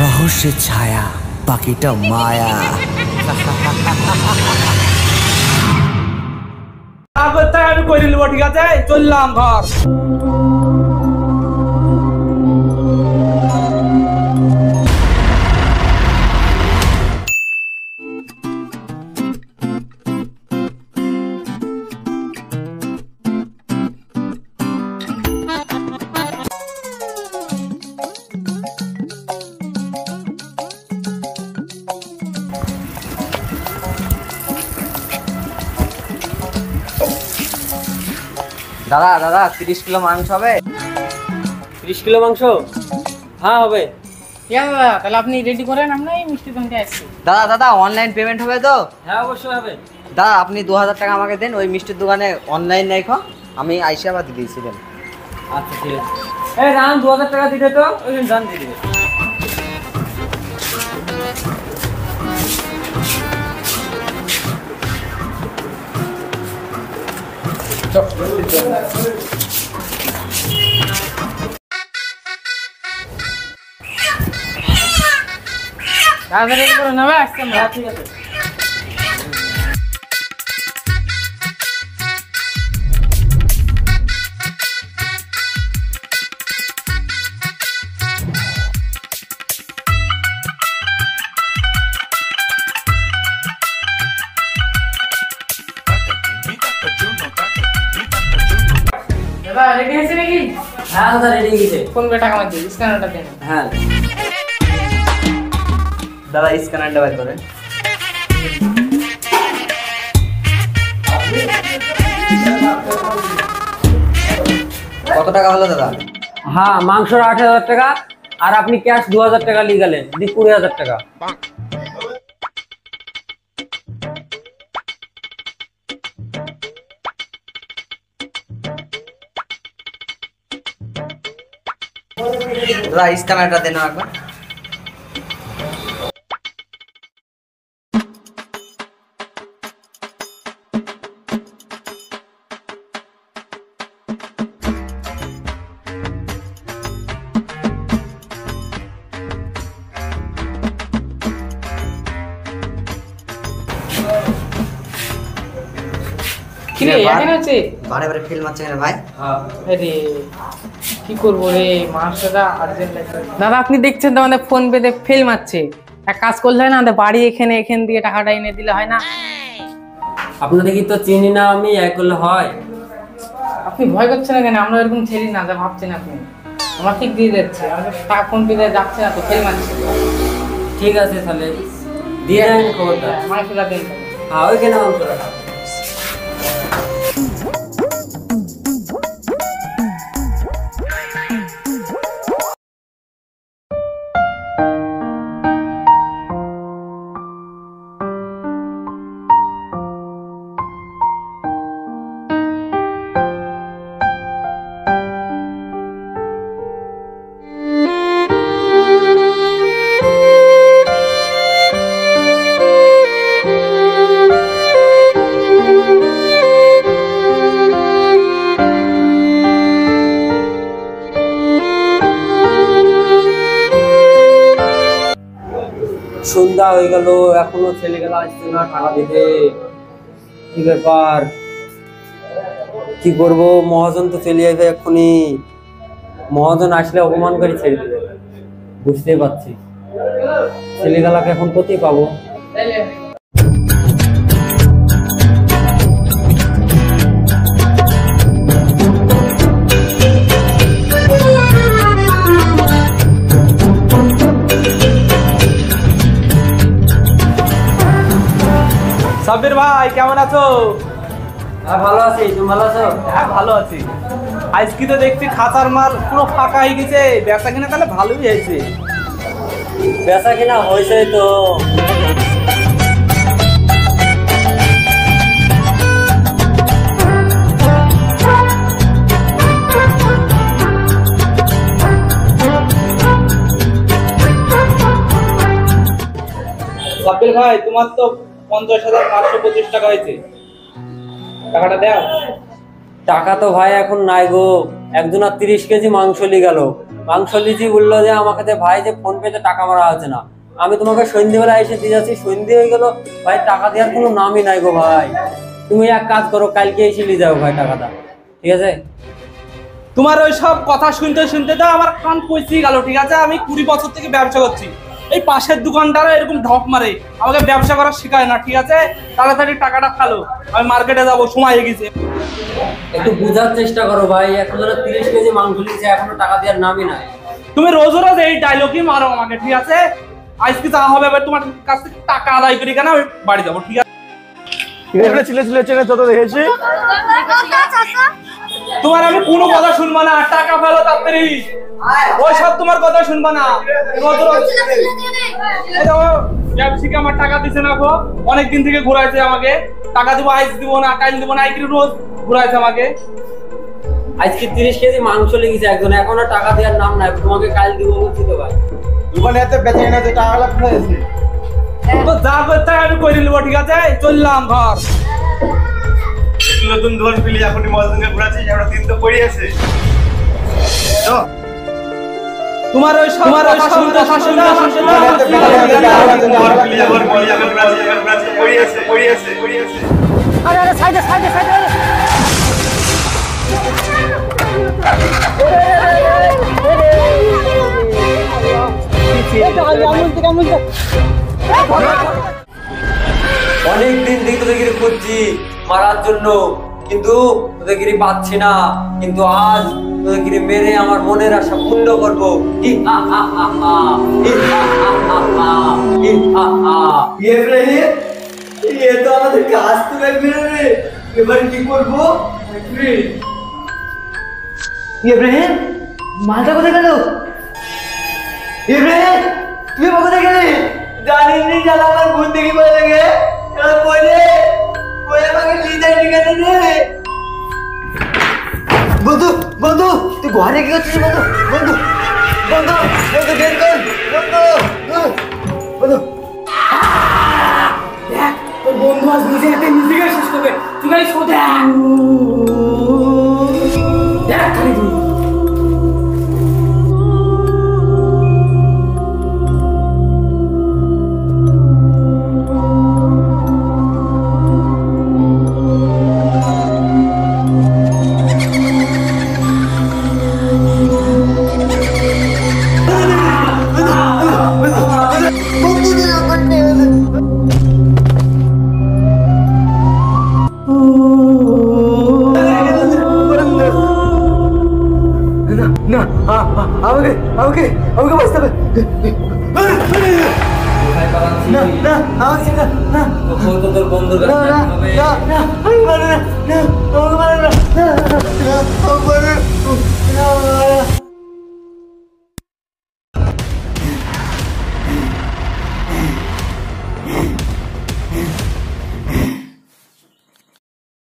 রহস্যের ছায়া, বাকিটা মায়া। আমি করে নেবো, ঠিক আছে? চললাম ঘর। দাদা দাদা 30 কিলো মাংস হবে? 30 কিলো মাংস? হ্যাঁ হবে। দাদা তাহলে আপনি রেডি করেন, আমরা এই মিষ্টি দোকানটা আসছি। দাদা দাদা অনলাইন পেমেন্ট হবে তো? হ্যাঁ অবশ্যই হবে। দাদা আপনি 2000 টাকা আমাকে দেন, ওই মিষ্টির দোকানে অনলাইন রেখো, আমি আইসা আবার দিয়ে দিয়েছিলেন। আচ্ছা ঠিক আছে। এই রান 2000 টাকা দিতে তো, ওইখানে দান দিয়ে দিবে। দাদা রেডি করে নেবে, আসছে আমরা। ঠিক আছে। দাদা রেডি হয়েছে নাকি? হ্যাঁ দাদা রেডি হয়ে গেছে। ফোন পে টাকা মারছি, স্ক্যানারটা দেন। হ্যাঁ দাদা স্ক্যানারটা বের করেন। কত টাকা হলো দাদা? হ্যাঁ মাংসর 8000 টাকা, আর আপনি ক্যাশ 2000 টাকা নিয়ে গেলেন, 20,000 টাকা। দাদা স্ক্যানারটা দেন একবার। কি রে এখানে আছে? বারে বারে ফেল মারছে কেন ভাই? আরে কি করবো রে, মাংসটা আর্জেন্ট লাগবে। দাদা আপনি দেখছেন তো আমাদের ফোন পেতে ফেল মারছে, এক কাজ করলে হয় না, আমাদের বাড়ি এখান দিয়ে টাকাটা এনে দিলে হয় না? আপনাদের কি তো চিনি না আমি, এক করলে হয়? আপনি ভয় করছেন না কেন? আমরা এরকম ছেড়ি না, যা ভাবছেন আপনি। আমরা ঠিক দিয়ে যাচ্ছে, আমাদের টাকা ফোন পেতে যাচ্ছে না তো, ফেল মারছে। ঠিক আছে তাহলে দিয়ে দেন খবরটা। মাংসটা দিন। হ্যাঁ ওইখানে মাংস রাখা। সন্ধ্যা হয়ে গেল, এখনো ছেলেগুলো আসছে না টাকা দিতে, কি ব্যাপার? কি করব? মহাজন তো চলে যাবে এক্ষুনি, মহাজন আসলে অপমান করে ছেড়ে দেবে, বুঝতেই পারছি। ছেলেগুলাকে এখন কোথায় পাবো? সাব্বির ভাই কেমন আছো? হ্যাঁ ভালো আছি, তুমি ভালো আছো? হ্যাঁ ভালো আছি। আজকে তো দেখছি খাতার মাল পুরো ফাঁকা হয়ে গেছে, ব্যবসা কিনা তাহলে ভালোই হয়েছে। বেচা কিনা হয়েছে তো। সাব্বির ভাই তোমার তো 50,525 টাকা হয়েছে, টাকাটা দাও। টাকা তো ভাই এখন নাই গো, একজনা 30 কেজি মাংস নিয়ে গেল, মাংস লিচি বললো যে আমাকে যে ভাই যে ফোন পেতে টাকা মারা আছে না, আমি তোমাকে সন্ধ্যেবেলা এসে দিয়ে যাচ্ছি, সন্ধ্যে হয়ে গেল ভাই, টাকা দেওয়ার কোনো নামই নাই গো ভাই। তুমি এক কাজ করো, কালকে এসে নিয়ে যাও ভাই টাকাটা, ঠিক আছে? তোমার ওই সব কথা শুনতে শুনতে তো আমার কান পচে গেল, ঠিক আছে? আমি 20 বছর থেকে ব্যবসা করছি, এই পাশের দোকানদারা এরকম ঢক মারে, আমাকে ব্যবসা করা শেখায় না, ঠিক আছে? তাড়াতাড়ি টাকাটা খালো, আমি মার্কেটে যাবো, সময় হয়ে গেছে। একটু বোঝার চেষ্টা করো ভাই, এখন ধরো 30 কেজি মাংস লিচি, এখনো টাকা দেওয়ার নামই নাই। তুমি রোজ রোজ এই ডায়লগই মারো আমাকে, ঠিক আছে? আজকে যা হবে এবার তোমার কাছ থেকে টাকা আদায় করি, কেন আমি বাড়ি যাবো, ঠিক আছে? তোমার আমি কোনো কথা শুনবো না, টাকা ফেলো তাড়াতাড়ি, ওই সব তোমার কথা শুনবো না। ব্যবসায়ীকে আমার টাকা দিছে না গো, অনেকদিন থেকে ঘুরাইছে আমাকে, টাকা দিব আইস দিব না, কাল দিব না, এই রোজ ঘুরাইছে আমাকে। আজকে 30 কেজি মাংস লেগেছে একজন, এখনো টাকা দেওয়ার নাম নাই, তোমাকে কাল দিব বলছি তো ভাই। দোকানে এত বেচে না, টাকা লাগতে হয়েছে। তো যা করতে হয় আমি করে নেবো, ঠিক আছে? চললাম ঘর। নতুন দোকান খুলি, এখনই মহাজনকে ঘুরাচ্ছিস, আমরা দিন তো পড়ে আছে। তোমার ওই কথা শুনতে অনেকদিন থেকে তোদেরকে খুঁজছি মারার জন্য, কিন্তু তোদেরকে পাচ্ছি না, কিন্তু আজ তোদেরকে মেরে আমার মনের আশা পূর্ণ করবো। তো আমাদের কাজ তো লাগবে রে, এবার কি করবো? ইব্রাহিম, মালটা কোথায় গেল? ইব্রাহিম, তুই কোথায় গেলি? জানিনি জানা আমার ভূত দেখি বলে লাগে, বলে আমাকে লিজাই ঠিকানা রে। বন্ধু বন্ধু, তুই ঘরে কি করছিস? বন্ধু বন্ধু বন্ধু বন্ধু, বের কর বন্ধু বন্ধু। তোর বন্ধু আজ নিজে হাতে নিজেকে শেষ করবে, তুই খালি শোধে দেখ খালি তুই। আমাকে আমাকে আমাকে বাঁচতে হবে। না না, আমাকে না না, তোর বন্ধুর না না না, আমি মারো না, না আমাকে মারো না।